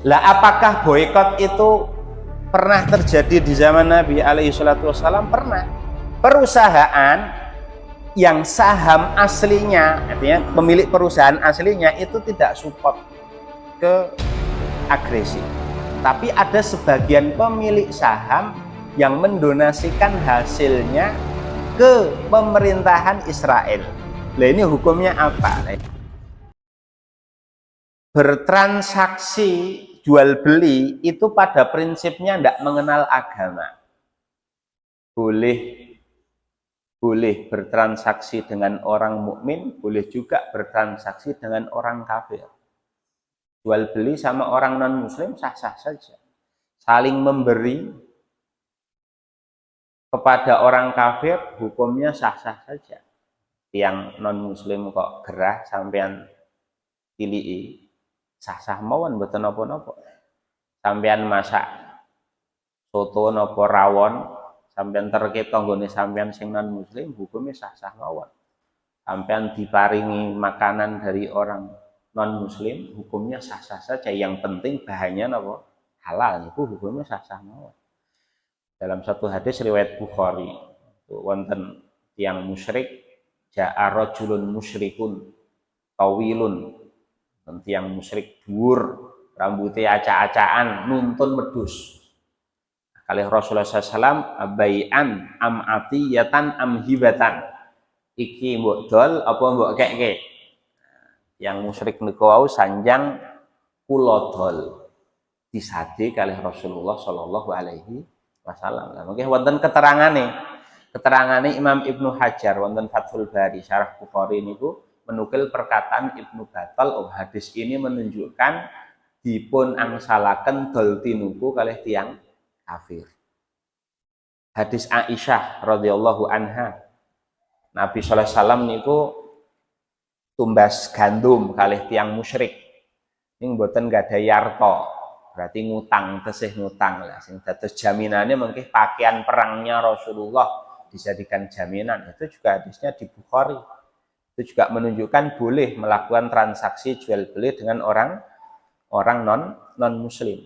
Lah apakah boikot itu pernah terjadi di zaman Nabi alaihi salatu wassalam? Pernah. Perusahaan yang saham aslinya, artinya pemilik perusahaan aslinya itu tidak support ke agresi. Tapi ada sebagian pemilik saham yang mendonasikan hasilnya ke pemerintahan Israel. Nah ini hukumnya apa? Bertransaksi jual beli itu pada prinsipnya tidak mengenal agama. Boleh bertransaksi dengan orang mukmin, boleh juga bertransaksi dengan orang kafir. Jual beli sama orang non muslim sah-sah saja. Saling memberi kepada orang kafir hukumnya sah-sah saja. Yang non muslim kok gerah sampean pilih sah-sah mawon mboten napa-napa. Sampean masak soto napa rawon, sampean terketa nggone sampean sing non muslim hukumnya sah-sah mawon. Sampean diparingi makanan dari orang non muslim hukumnya sah-sah saja. Yang penting bahannya napa halal, itu hukumnya sah-sah mawon. Dalam satu hadis riwayat Bukhari, wonten tiyang musyrik, ja'a rajulun musyrikun tawilun, tiyang musyrik dhuwur, rambutnya acak-acakan, nuntun medus. Kalih Rasulullah SAW, abai'an am atiyatan am hibatan. Iki mbok dol apa mbok kek-kek. Yang musyrik niku wau sanjang kula dol. Disade kalih Rasulullah sallallahu alaihi wasallam. Lah mungkin wonten keterangane Imam Ibnu Hajar wonten Fathul Bari syarah Bukhari niku menukil perkataan Ibnu Battal. Hadis ini menunjukkan dipun angsalaken dol tinuku kalih tiyang kafir. Hadis Aisyah radhiyallahu anha, Nabi sallallahu alaihi wasallam niku tumbas gandum kalih tiyang musyrik. Ning mboten gadhahi yarta, berarti ngutang, tesih ngutang lah. Sing dados jaminannya mungkin pakaian perangnya Rasulullah dijadikan jaminan. Itu juga hadisnya di Bukhari. Itu juga menunjukkan boleh melakukan transaksi jual beli dengan orang non muslim.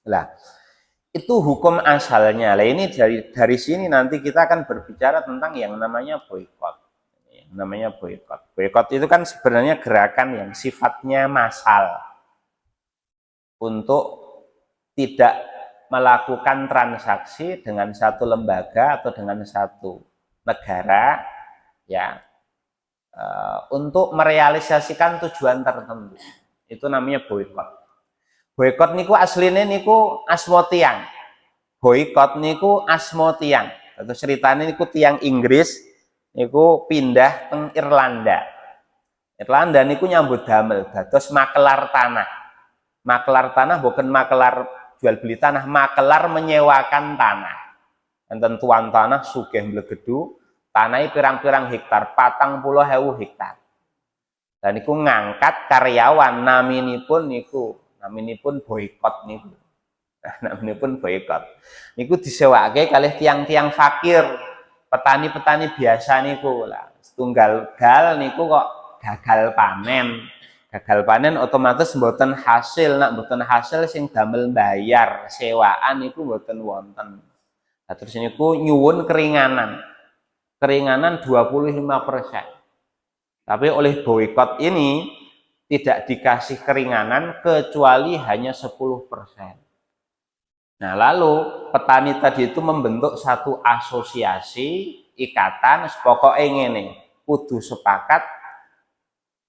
Lah, itu hukum asalnya. Lah ini dari sini nanti kita akan berbicara tentang yang namanya boikot. Namanya boikot. Boikot itu kan sebenarnya gerakan yang sifatnya massal untuk tidak melakukan transaksi dengan satu lembaga atau dengan satu negara, ya, untuk merealisasikan tujuan tertentu. Itu namanya boikot. Boikot niku asline niku asma tiyang. Boikot niku asma tiyang. Terus ceritane niku tiyang Inggris niku pindah teng Irlanda. Irlanda niku nyambut damel dados makelar tanah. Makelar tanah bukan makelar jual beli tanah, makelar menyewakan tanah. Enten tuan tanah sugih mblegedu, tanahnya pirang-pirang hektar, 40.000 hektar. Dan niku ngangkat karyawan naminipun boikot niku. Naminipun boikot. Niku disewake kalih tiang-tiang fakir, petani-petani biasa niku lah. Setunggal gal niku kok gagal panen. Gagal panen otomatis mboten hasil, nak mboten hasil sing damel bayar sewaan niku mboten wonten. Nah, terus niku nyuwun keringanan 25%. Tapi oleh boikot ini tidak dikasih keringanan kecuali hanya 10%. Nah, lalu petani tadi itu membentuk satu asosiasi, ikatan, pokoknya ngene, kudu sepakat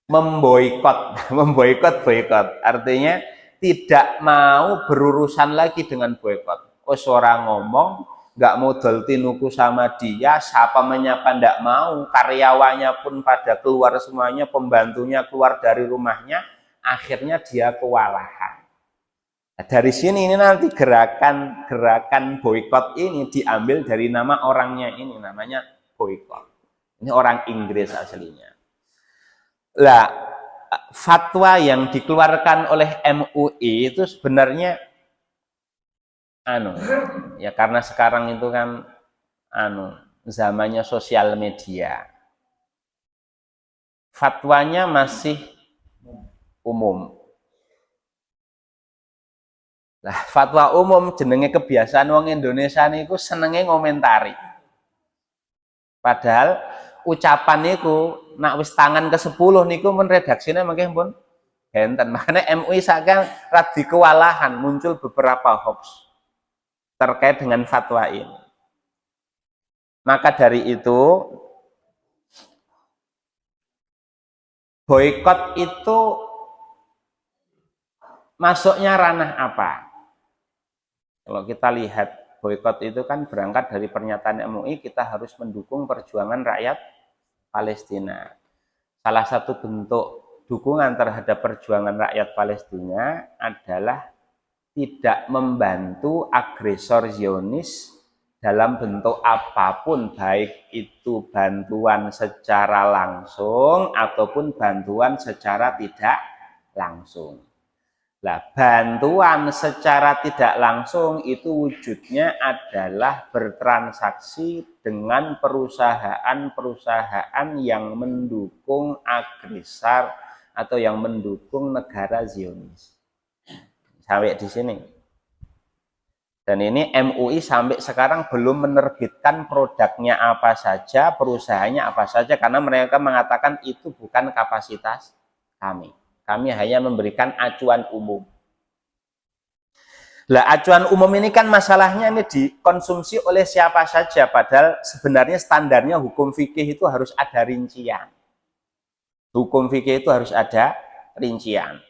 memboikot. Boikot artinya tidak mau berurusan lagi dengan boikot. Orang ngomong nggak mau dol tinuku sama dia, siapa menyapa nggak mau, karyawannya pun pada keluar semuanya, pembantunya keluar dari rumahnya, akhirnya dia kewalahan. Nah, dari sini ini nanti gerakan boikot ini diambil dari nama orangnya ini, namanya boikot. Ini orang Inggris aslinya. Lah, fatwa yang dikeluarkan oleh MUI itu sebenarnya ya karena sekarang itu kan zamannya sosial media. Fatwanya masih umum. Lah fatwa umum jenenge kebiasaan wong Indonesia niku senenge ngomentari. Padahal ucapan niku nak wis tangan ke-10 niku men redaksine mangke pun enten. Makanya MUI saking radi kewalahan muncul beberapa hoax terkait dengan fatwa ini. Maka dari itu boikot itu masuknya ranah apa? Kalau kita lihat boikot itu kan berangkat dari pernyataan MUI kita harus mendukung perjuangan rakyat Palestina. Salah satu bentuk dukungan terhadap perjuangan rakyat Palestina adalah tidak membantu agresor Zionis dalam bentuk apapun, baik itu bantuan secara langsung ataupun bantuan secara tidak langsung. Nah, bantuan secara tidak langsung itu wujudnya adalah bertransaksi dengan perusahaan-perusahaan yang mendukung agresor atau yang mendukung negara Zionis. Sampai di sini. Dan ini MUI sampai sekarang belum menerbitkan produknya apa saja, perusahaannya apa saja, karena mereka mengatakan itu bukan kapasitas kami. Kami hanya memberikan acuan umum. Lah acuan umum ini kan masalahnya ini dikonsumsi oleh siapa saja, padahal sebenarnya standarnya hukum fikih itu harus ada rincian. Hukum fikih itu harus ada rincian.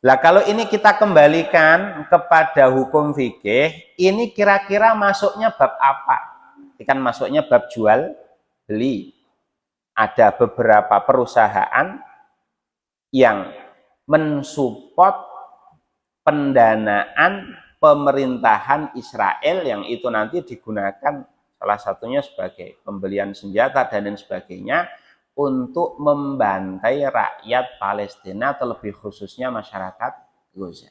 Lah kalau ini kita kembalikan kepada hukum fikih, ini kira-kira masuknya bab apa? Ini kan masuknya bab jual beli. Ada beberapa perusahaan yang mensupport pendanaan pemerintahan Israel yang itu nanti digunakan salah satunya sebagai pembelian senjata dan lain sebagainya untuk membantai rakyat Palestina terlebih khususnya masyarakat Gaza.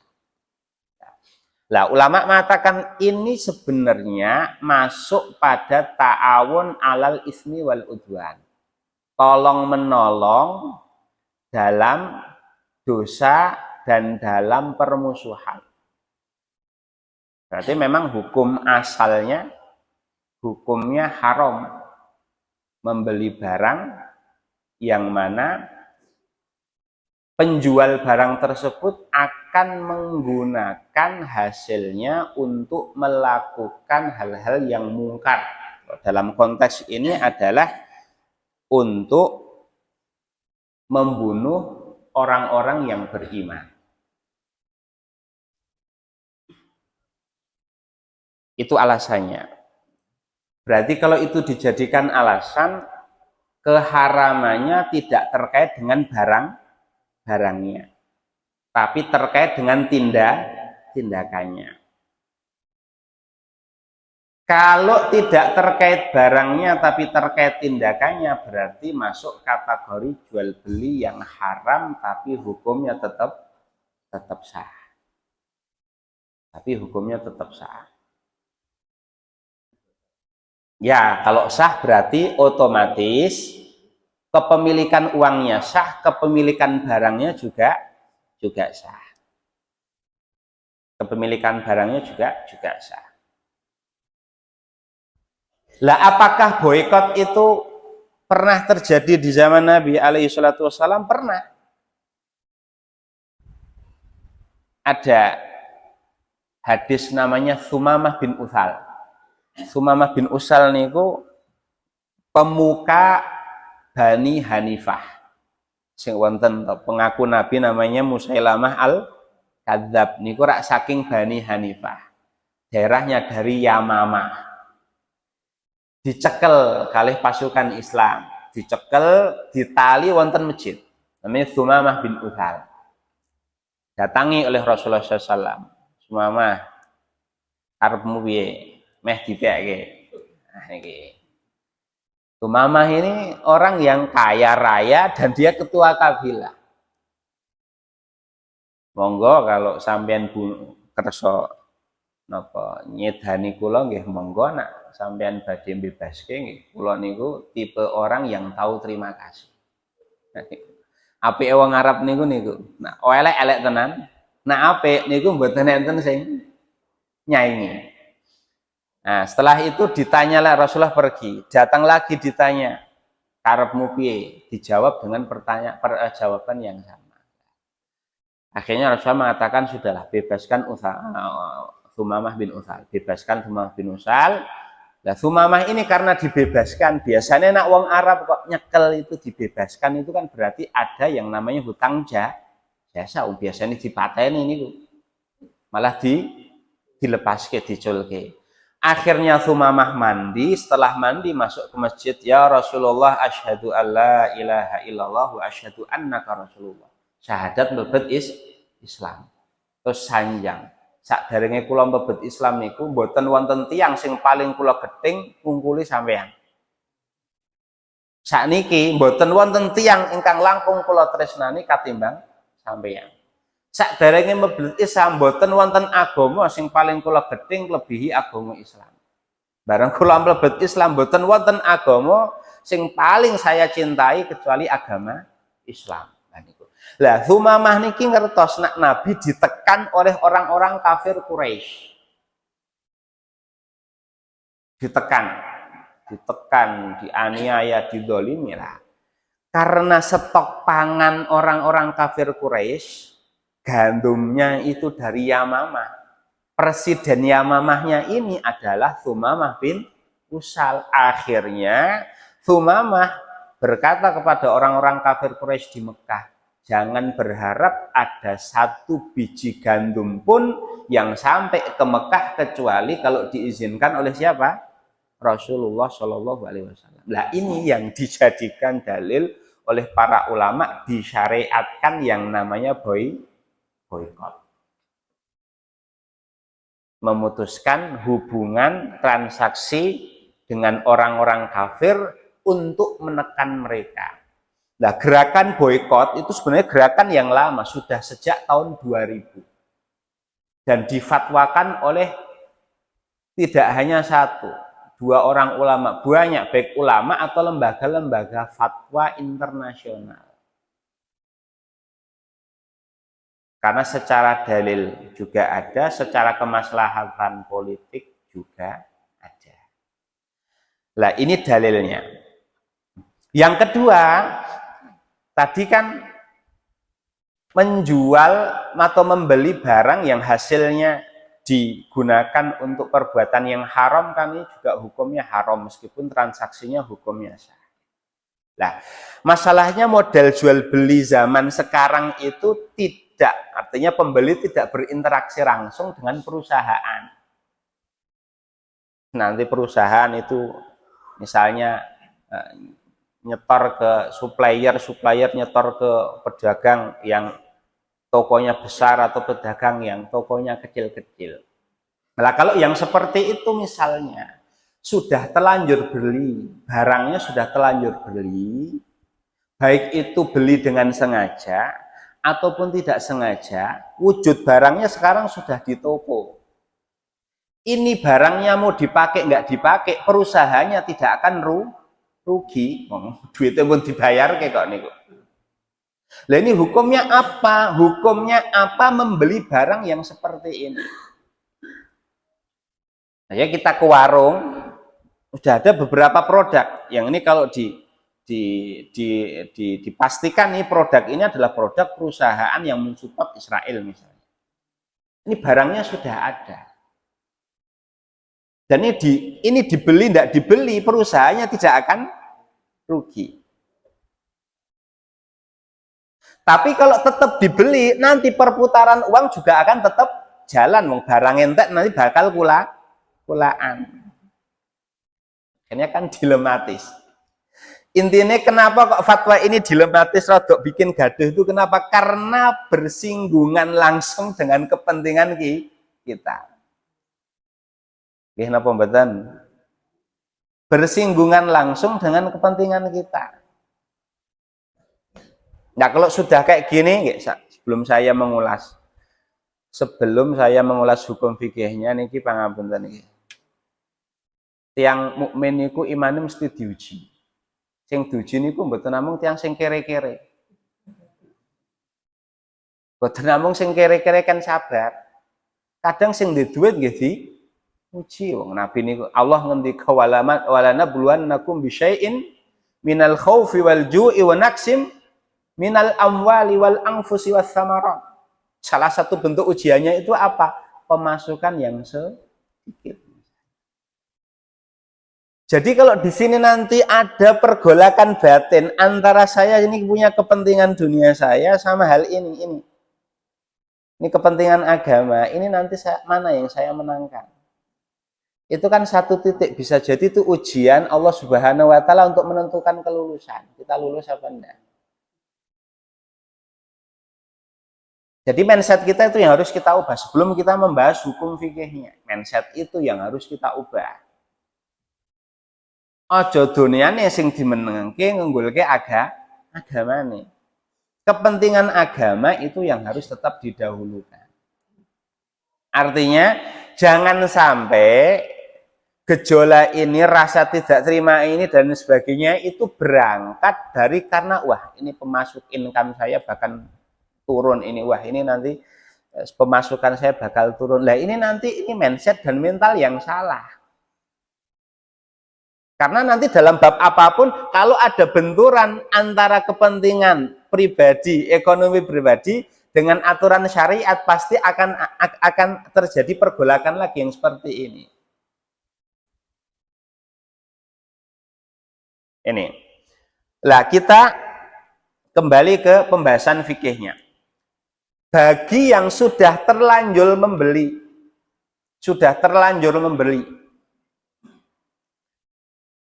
Lah ulama mengatakan ini sebenarnya masuk pada ta'awun alal ismi wal udwan. Tolong menolong dalam dosa dan dalam permusuhan. Berarti memang hukum asalnya, hukumnya haram membeli barang yang mana penjual barang tersebut akan menggunakan hasilnya untuk melakukan hal-hal yang mungkar. Dalam konteks ini adalah untuk membunuh orang-orang yang beriman. Itu alasannya. Berarti kalau itu dijadikan alasan, keharamannya tidak terkait dengan barangnya, tapi terkait dengan tindakannya. Kalau tidak terkait barangnya tapi terkait tindakannya, berarti masuk kategori jual beli yang haram tapi hukumnya tetap sah. Tapi hukumnya tetap sah. Ya, kalau sah berarti otomatis kepemilikan uangnya sah, kepemilikan barangnya juga sah. Kepemilikan barangnya juga sah. Lah apakah boikot itu pernah terjadi di zaman Nabi alaihi salatu wassalam? Pernah. Ada hadis namanya Tsumamah bin Utsal. Tsumamah bin Utsal niku pemuka Bani Hanifah. Sing wonten pengaku Nabi namanya Musailamah al-Kadzab niku rak saking Bani Hanifah. Daerahnya dari Yamamah. Dicekel kalih pasukan Islam, dicekel ditali wonten masjid. Namanya Tsumamah bin Utsal. Datangi oleh Rasulullah SAW. Tsumamah, arepmu piye? Meh dipeke. Nah iki. Tsumamah ini orang yang kaya raya dan dia ketua kabilah. Monggo kalau sampean kersa napa nyedani kula nggih monggo nak sampean badhe bebaske nggih. Kula niku tipe orang yang tahu terima kasih. Apike wong Arab niku. Nah, elek-elek tenan Nak apik niku mboten enten sing nyaingi. Nah, setelah itu ditanyalah Rasulullah pergi, datang lagi ditanya, karepmu piye? Dijawab dengan jawaban yang sama. Akhirnya Rasulullah mengatakan sudahlah bebaskan Thumamah bin Utsal, bebaskan Thumamah bin Utsal. Nah, Thumamah ini karena dibebaskan, biasanya nak wong Arab kok nyekel itu dibebaskan itu kan berarti ada yang namanya hutang jasa. Biasanya dipateni niku. Malah dilepaske, diculke. Akhirnya Thumamah mandi, setelah mandi masuk ke masjid, ya Rasulullah asyhadu alla ilaha illallah wa asyhadu annaka Rasulullah. Syahadat mlebet Islam. Terus sanjang. Sakderenge kula mlebet Islam niku mboten wonten tiyang sing paling kula gething ngungkuli sampean. Sakniki mboten wonten tiyang ingkang langkung kula tresnani katimbang sampean. Sakderenge mlebet Islam mboten wonten agama sing paling kula gething lebihi agama Islam. Bareng kula mlebet Islam mboten wonten agama sing paling saya cintai kecuali agama Islam. Lah Thumamah niki ngertos nak Nabi ditekan oleh orang-orang kafir Quraisy. Ditekan, dianiaya, didolimi lah. Karena stok pangan orang-orang kafir Quraisy, gandumnya itu dari Yamamah. Presiden Yamamahnya ini adalah Thumamah bin Utsal. Akhirnya Thumamah berkata kepada orang-orang kafir Quraisy di Mekah, jangan berharap ada satu biji gandum pun yang sampai ke Mekah kecuali kalau diizinkan oleh siapa? Rasulullah Shallallahu Alaihi Wasallam. Nah ini yang dijadikan dalil oleh para ulama disyariatkan yang namanya boikot. Memutuskan hubungan transaksi dengan orang-orang kafir untuk menekan mereka. Nah, gerakan boikot itu sebenarnya gerakan yang lama, sudah sejak tahun 2000. Dan difatwakan oleh tidak hanya satu, dua orang ulama, banyak, baik ulama atau lembaga-lembaga fatwa internasional. Karena secara dalil juga ada, secara kemaslahatan politik juga ada. Nah, ini dalilnya. Yang kedua, tadi kan menjual atau membeli barang yang hasilnya digunakan untuk perbuatan yang haram kan ini juga hukumnya haram meskipun transaksinya hukumnya sah. Nah, masalahnya model jual beli zaman sekarang itu tidak, artinya pembeli tidak berinteraksi langsung dengan perusahaan. Nanti perusahaan itu misalnya nyetor ke supplier nyetor ke pedagang yang tokonya besar atau pedagang yang tokonya kecil-kecil. Nah, kalau yang seperti itu misalnya sudah telanjur beli, barangnya sudah telanjur beli, baik itu beli dengan sengaja ataupun tidak sengaja, wujud barangnya sekarang sudah di toko. Ini barangnya mau dipakai nggak dipakai, perusahaannya tidak akan rugi, duitnya pun dibayar kayak kok niku. Lah ini hukumnya apa? Hukumnya apa membeli barang yang seperti ini? Nah, ya kita ke warung, sudah ada beberapa produk. Yang ini kalau dipastikan nih produk ini adalah produk perusahaan yang mensupport Israel misalnya. Ini barangnya sudah ada. Dan ini dibeli tidak dibeli, perusahaannya tidak akan rugi. Tapi kalau tetap dibeli, nanti perputaran uang juga akan tetap jalan. Barang entek nanti bakal kulaan. Akhirnya kan dilematis. Intinya kenapa kok fatwa ini dilematis, rodok bikin gaduh itu kenapa? Karena bersinggungan langsung dengan kepentingan kita. Napa mboten? Bersinggungan langsung dengan kepentingan kita. Nah, kalau sudah kayak gini, sebelum saya mengulas hukum fikihnya niki pangapunten niki. Tiang mukmin niku imane mesti diuji. Sing diuji niku mboten namung tiang sing kere-kere. Boten namung sing kere-kere kan sabar. Kadang sing duwe duit nggih diuji wong Nabi niku Allah ngendika walana buluwannakum bisyai'in minal khaufi wal ju'i wa naqsim minal amwali wal anfusi was samarat. Salah satu bentuk ujiannya itu apa? Pemasukan yang sedikit. Jadi kalau di sini nanti ada pergolakan batin antara saya ini punya kepentingan dunia saya sama hal ini. Ini kepentingan agama, ini nanti mana yang saya menangkan? Itu kan satu titik, bisa jadi itu ujian Allah Subhanahu wa taala untuk menentukan kelulusan. Kita lulus apa enggak? Jadi mindset kita itu yang harus kita ubah sebelum kita membahas hukum fikihnya. Mindset itu yang harus kita ubah. Aja duniane sing dimenengke ngunggulke agamane. Kepentingan agama itu yang harus tetap didahulukan. Artinya jangan sampai gejolak ini, rasa tidak terima ini dan sebagainya itu berangkat dari karena wah ini pemasuk income saya bahkan turun ini, wah ini nanti pemasukan saya bakal turun. Lah ini nanti ini mindset dan mental yang salah. Karena nanti dalam bab apapun, kalau ada benturan antara kepentingan pribadi, ekonomi pribadi, dengan aturan syariat, pasti akan terjadi pergolakan lagi yang seperti ini. Ini. Lah kita kembali ke pembahasan fikihnya. Bagi yang sudah terlanjur membeli,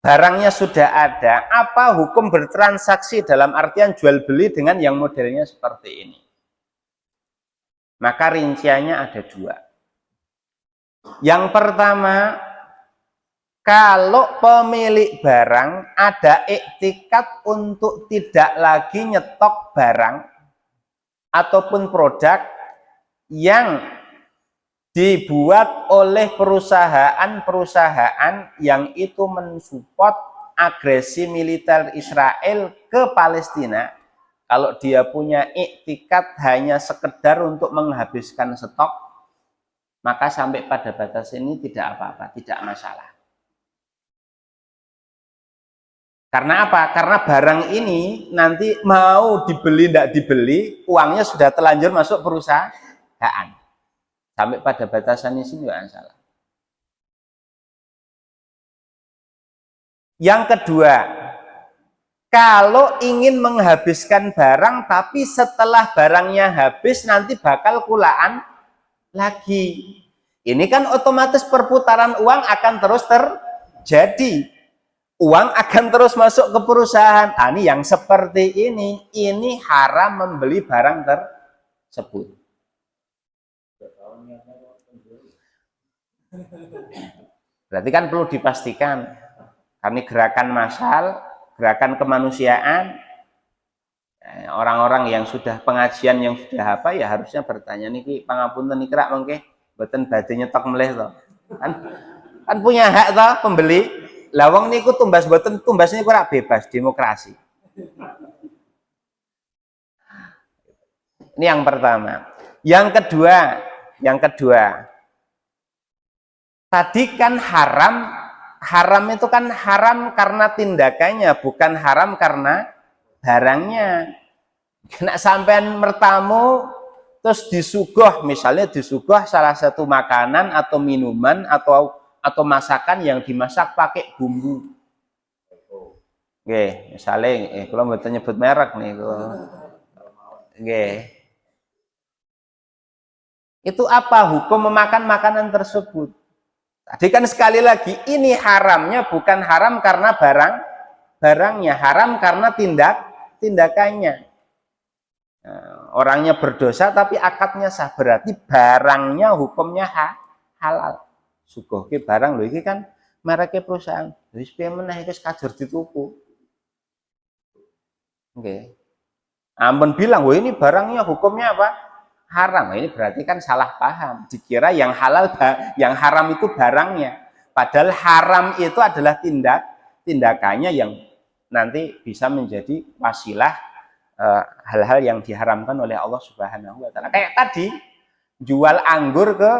barangnya sudah ada, apa hukum bertransaksi dalam artian jual beli dengan yang modelnya seperti ini? Maka rinciannya ada dua. Yang pertama, kalau pemilik barang ada iktikad untuk tidak lagi nyetok barang ataupun produk yang dibuat oleh perusahaan-perusahaan yang itu mensupport agresi militer Israel ke Palestina, kalau dia punya iktikad hanya sekedar untuk menghabiskan stok, maka sampai pada batas ini tidak apa-apa, tidak masalah. Karena apa? Karena barang ini nanti mau dibeli tidak dibeli, uangnya sudah terlanjur masuk perusahaan. Sampai pada batasan ini juga salah. Yang kedua, kalau ingin menghabiskan barang tapi setelah barangnya habis nanti bakal kulaan lagi. Ini kan otomatis perputaran uang akan terus terjadi. Uang akan terus masuk ke perusahaan. Nah, ini yang seperti ini haram membeli barang tersebut. Berarti kan perlu dipastikan, kami gerakan massal, gerakan kemanusiaan, orang-orang yang sudah pengajian yang sudah apa ya harusnya bertanya niki pangapunten niki rak mengke mboten badhe nyetok melih to. Kan punya hak toh pembeli. Lah wong niku tumbas mboten tumbas niku rak bebas demokrasi. Ini yang pertama. Yang kedua, tadi kan haram itu kan haram karena tindakannya, bukan haram karena barangnya. Kena sampean mertamu terus disuguh, misalnya disuguh salah satu makanan atau minuman atau masakan yang dimasak pakai bumbu. Oke, misalnya kalau mboten nyebut merek nih. Oke. Itu apa hukum memakan makanan tersebut? Tadi kan sekali lagi ini haramnya bukan haram karena barangnya, haram karena tindakannya. Nah, orangnya berdosa tapi akadnya sah, berarti barangnya hukumnya halal. Suguhke barang lho iki kan mereke perusahaan. Wis piye meneh iki kadur dituku. Nggih. Ampun bilang, "Wah, ini barangnya hukumnya apa? Haram." Ini berarti kan salah paham. Dikira yang halal, yang haram itu barangnya. Padahal haram itu adalah tindakannya yang nanti bisa menjadi wasilah hal-hal yang diharamkan oleh Allah Subhanahu wa taala. Kayak tadi jual anggur ke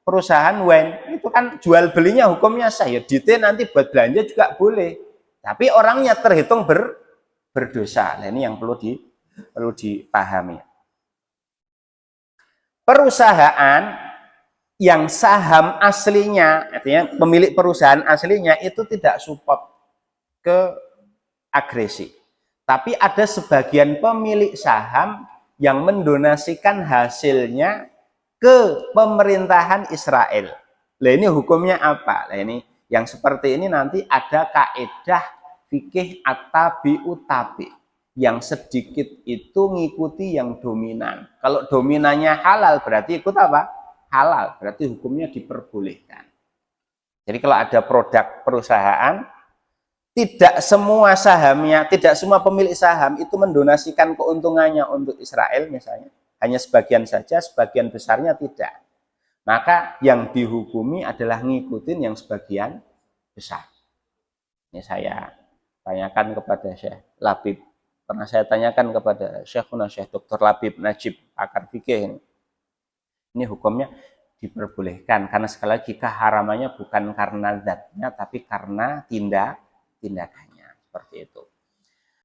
perusahaan wine, itu kan jual belinya hukumnya sah ya, dite nanti buat belanja juga boleh. Tapi orangnya terhitung berdosa. Nah, ini yang perlu dipahami. Perusahaan yang saham aslinya, artinya pemilik perusahaan aslinya itu tidak support ke agresi. Tapi ada sebagian pemilik saham yang mendonasikan hasilnya ke pemerintahan Israel. Nah, ini hukumnya apa? Nah, ini yang seperti ini nanti ada kaedah fikih at-tabi'ut tabi. Yang sedikit itu ngikuti yang dominan. Kalau dominannya halal berarti ikut apa? Halal, berarti hukumnya diperbolehkan. Jadi kalau ada produk perusahaan, tidak semua sahamnya, tidak semua pemilik saham itu mendonasikan keuntungannya untuk Israel misalnya. Hanya sebagian saja, sebagian besarnya tidak. Maka yang dihukumi adalah ngikutin yang sebagian besar. Ini saya tanyakan kepada Syekh Labib. Pernah saya tanyakan kepada Syekhuna Syekh Dr. Labib Najib, pakar fikih ini. Ini hukumnya diperbolehkan karena sekali lagi keharamannya bukan karena zatnya tapi karena tindakannya seperti itu.